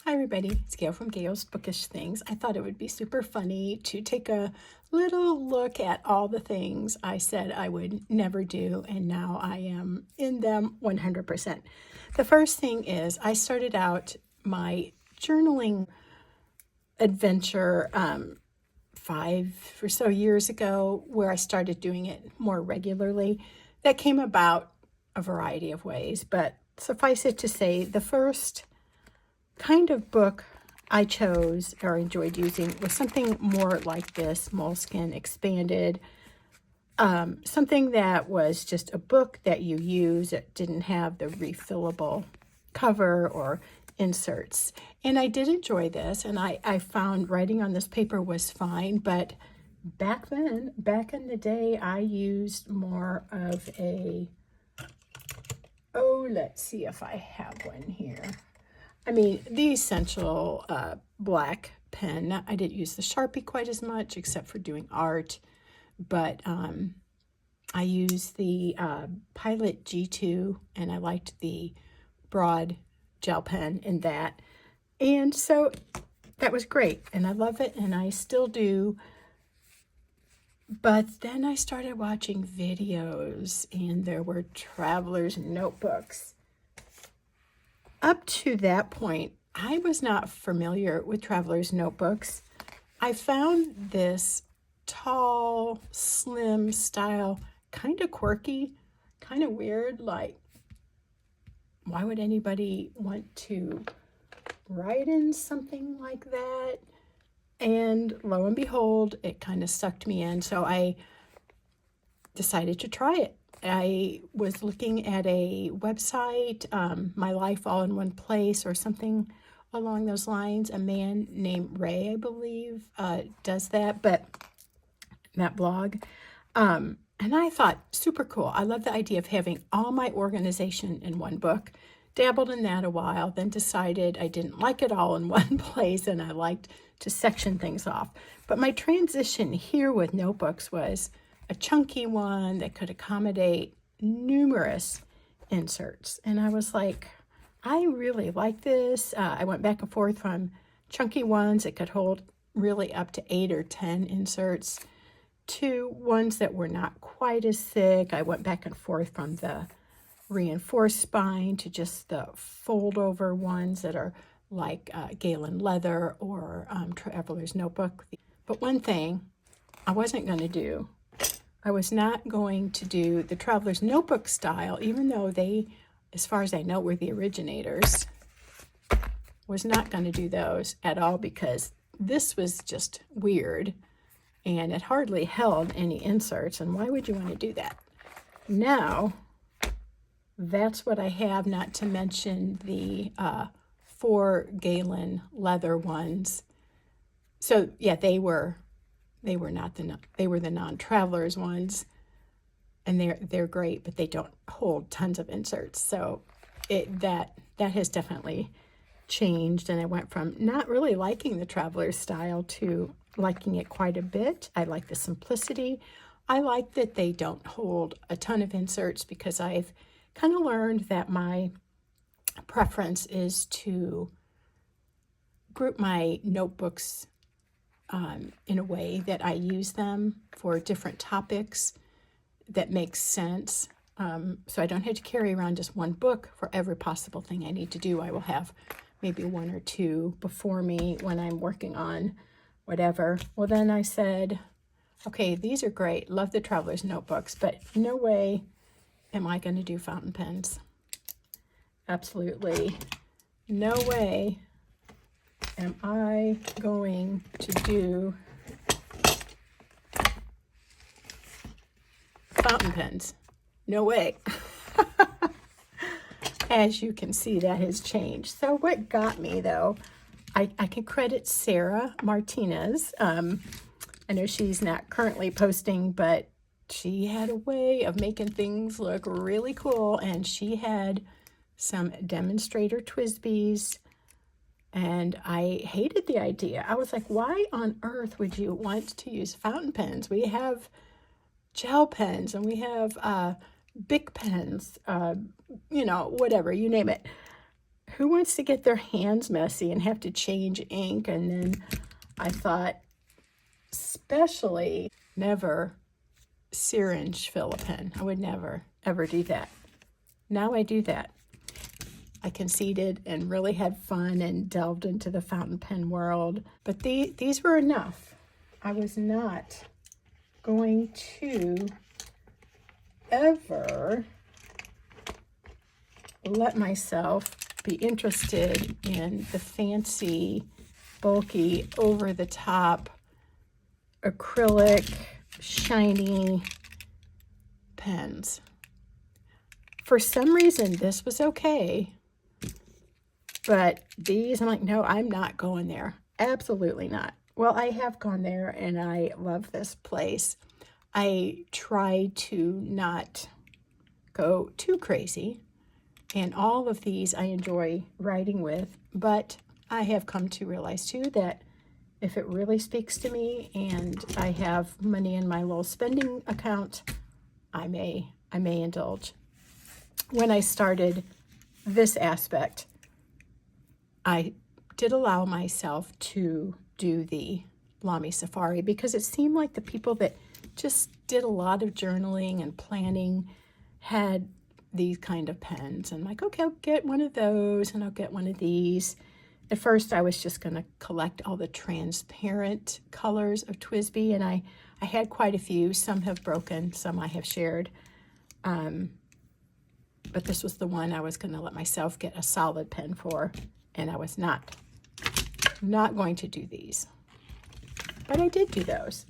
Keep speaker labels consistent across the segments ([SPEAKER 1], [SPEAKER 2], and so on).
[SPEAKER 1] Hi everybody, it's Gail from Gail's Bookish Things. I thought it would be super funny to take a little look at all the things I said I would never do, and now I am in them 100%. The first thing is I started out my journaling adventure 5 or so years ago, where I started doing it more regularly. That came about a variety of ways, but suffice it to say, the first kind of book I chose or enjoyed using was something more like this, Moleskine Expanded. Something that was just a book that you use. It didn't have the refillable cover or inserts. And I did enjoy this, and I found writing on this paper was fine, but back then, back in the day, I used more of let's see if I have one here. I mean, the essential black pen. I didn't use the Sharpie quite as much, except for doing art, but I used the Pilot G2, and I liked the broad gel pen in that. And so that was great, and I love it, and I still do. But then I started watching videos, and there were traveler's notebooks. Up to that point, I was not familiar with traveler's notebooks. I found this tall, slim style kind of quirky, kind of weird. Like, why would anybody want to write in something like that? And lo and behold, it kind of sucked me in. So I decided to try it. I was looking at a website, My Life All in One Place or something along those lines. A man named Ray, I believe, does that, but that blog. And I thought, super cool. I love the idea of having all my organization in one book. Dabbled in that a while, then decided I didn't like it all in one place, and I liked to section things off. But my transition here with notebooks was a chunky one that could accommodate numerous inserts. And I was like, I really like this. I went back and forth from chunky ones that could hold really up to 8 or 10 inserts to ones that were not quite as thick. I went back and forth from the reinforced spine to just the fold over ones that are like Galen Leather or Traveler's Notebook. But one thing I wasn't going to do, I was not going to do the Traveler's Notebook style, even though they, as far as I know, were the originators. Was not going to do those at all because this was just weird and it hardly held any inserts. And why would you want to do that? Now, that's what I have, not to mention the 4 Galen Leather ones. So yeah, they were the non-travelers ones, and they're great, but they don't hold tons of inserts. So that has definitely changed, and I went from not really liking the traveler style to liking it quite a bit. I like the simplicity. I like that they don't hold a ton of inserts, because I've kind of learned that my preference is to group my notebooks in a way that I use them for different topics that makes sense. So I don't have to carry around just one book for every possible thing I need to do. I will have maybe 1 or 2 before me when I'm working on whatever. Well, then I said, okay, these are great. Love the Traveler's Notebooks, but no way am I going to do fountain pens. Absolutely no way am I going to do fountain pens. No way. As you can see, that has changed. So what got me, though, I can credit Sarah Martinez. I know she's not currently posting, but she had a way of making things look really cool, and she had some demonstrator TWSBIs, and I hated the idea. I was like, why on earth would you want to use fountain pens? We have gel pens, and we have Bic pens, whatever, you name it. who wants to get their hands messy and have to change ink? And then I thought, especially never syringe fill a pen. I would never, ever do that. Now I do that. I conceded and really had fun and delved into the fountain pen world. But these were enough. I was not going to ever let myself be interested in the fancy, bulky, over-the-top, acrylic, shiny pens. For some reason, this was okay, but these, I'm like, no, I'm not going there. Absolutely not. Well, I have gone there, and I love this place. I try to not go too crazy, and all of these I enjoy writing with, but I have come to realize, too, that if it really speaks to me and I have money in my little spending account, I may indulge. When I started this aspect, I did allow myself to do the Lamy Safari because it seemed like the people that just did a lot of journaling and planning had these kind of pens. And I'm like, okay, I'll get one of those and I'll get one of these. At first, I was just going to collect all the transparent colors of TWSBI, and I had quite a few. Some have broken, some I have shared. But this was the one I was going to let myself get a solid pen for, and I was not going to do these. But I did do those.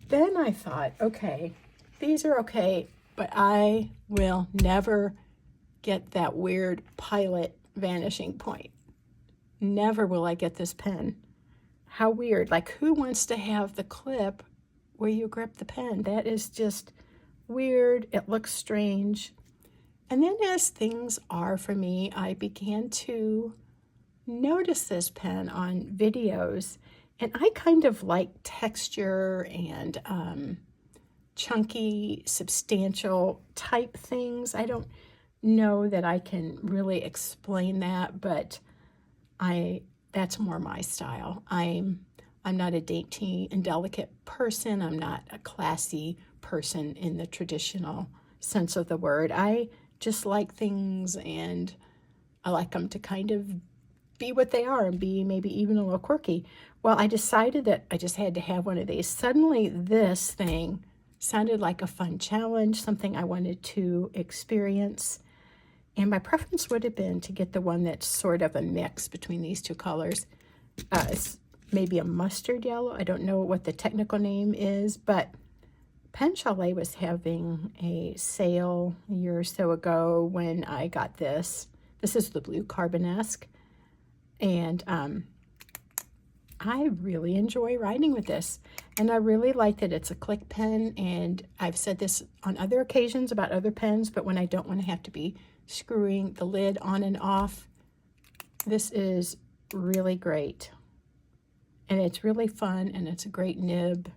[SPEAKER 1] Then I thought, okay, these are okay, but I will never get that weird pilot vanishing point. Never will I get this pen. How weird. Like, who wants to have the clip where you grip the pen? That is just weird. It looks strange. And then as things are for me, I began to notice this pen on videos. And I kind of like texture and chunky, substantial type things. I don't know that I can really explain that, but that's more my style. I'm not a dainty and delicate person. I'm not a classy person in the traditional sense of the word. I just like things, and I like them to kind of be what they are and be maybe even a little quirky. Well, I decided that I just had to have one of these. Suddenly this thing sounded like a fun challenge, something I wanted to experience. And my preference would have been to get the one that's sort of a mix between these two colors. It's maybe a mustard yellow. I don't know what the technical name is, but Pen Chalet was having a sale a year or so ago when I got this. This is the blue Carbonesque. And I really enjoy writing with this. And I really like that it's a click pen. And I've said this on other occasions about other pens, but when I don't want to have to be screwing the lid on and off, this is really great. And it's really fun, and it's a great nib.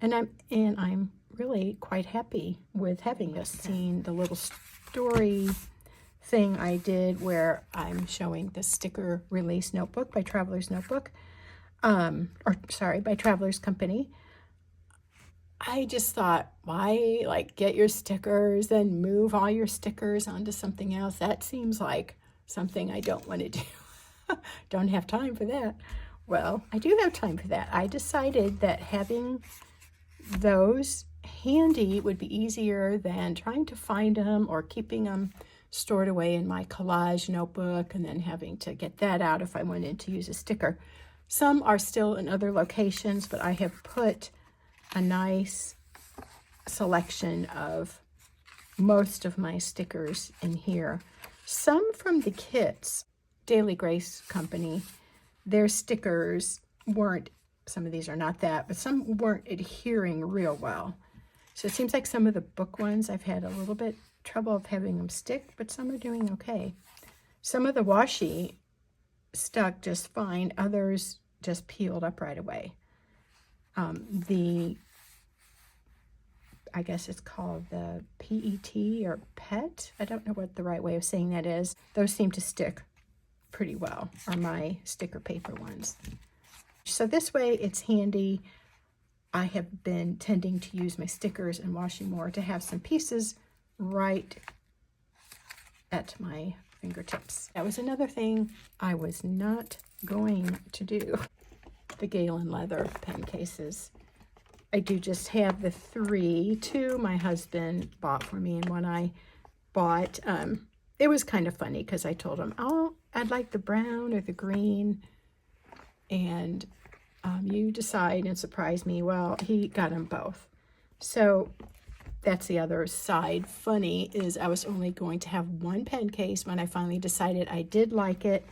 [SPEAKER 1] And I'm really quite happy with having this. Seen the little story thing I did where I'm showing the sticker release notebook by Traveler's Notebook, by Traveler's Company. I just thought, why get your stickers and move all your stickers onto something else? That seems like something I don't want to do. Don't have time for that. Well, I do have time for that. I decided that having those handy would be easier than trying to find them or keeping them stored away in my collage notebook and then having to get that out if I wanted to use a sticker. Some are still in other locations, but I have put a nice selection of most of my stickers in here. Some from the kits, Daily Grace Company, their stickers weren't, some of these are not that, but some weren't adhering real well. So it seems like some of the book ones I've had a little bit trouble of having them stick, but some are doing okay. Some of the washi stuck just fine, others just peeled up right away. The I guess it's called the PET or PET. I don't know what the right way of saying that is. Those seem to stick pretty well, are my sticker paper ones. So this way it's handy. I have been tending to use my stickers and washi more to have some pieces right at my fingertips. That was another thing I was not going to do. The Galen leather pen cases. I do just have the 3. 2 my husband bought for me, and one I bought. It was kind of funny because I told him, oh, I'd like the brown or the green, and you decide, and surprise me. Well, he got them both. So that's the other side. Funny is I was only going to have one pen case when I finally decided I did like it.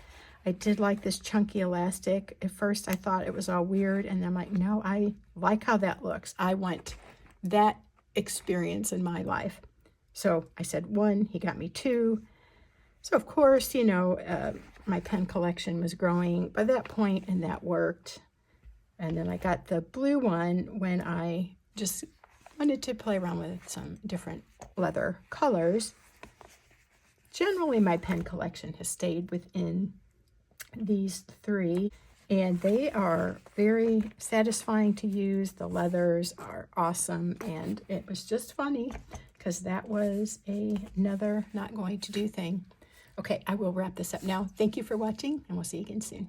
[SPEAKER 1] I did like this chunky elastic. At first I thought it was all weird, and I'm like, no, I like how that looks. I want that experience in my life. So I said 1, he got me 2. So of course, you know, my pen collection was growing by that point, and that worked. And then I got the blue one when I just wanted to play around with some different leather colors. Generally, my pen collection has stayed within these 3, and they are very satisfying to use. The leathers are awesome, and it was just funny because that was another not going to do thing. Okay, I will wrap this up now. Thank you for watching, and we'll see you again soon.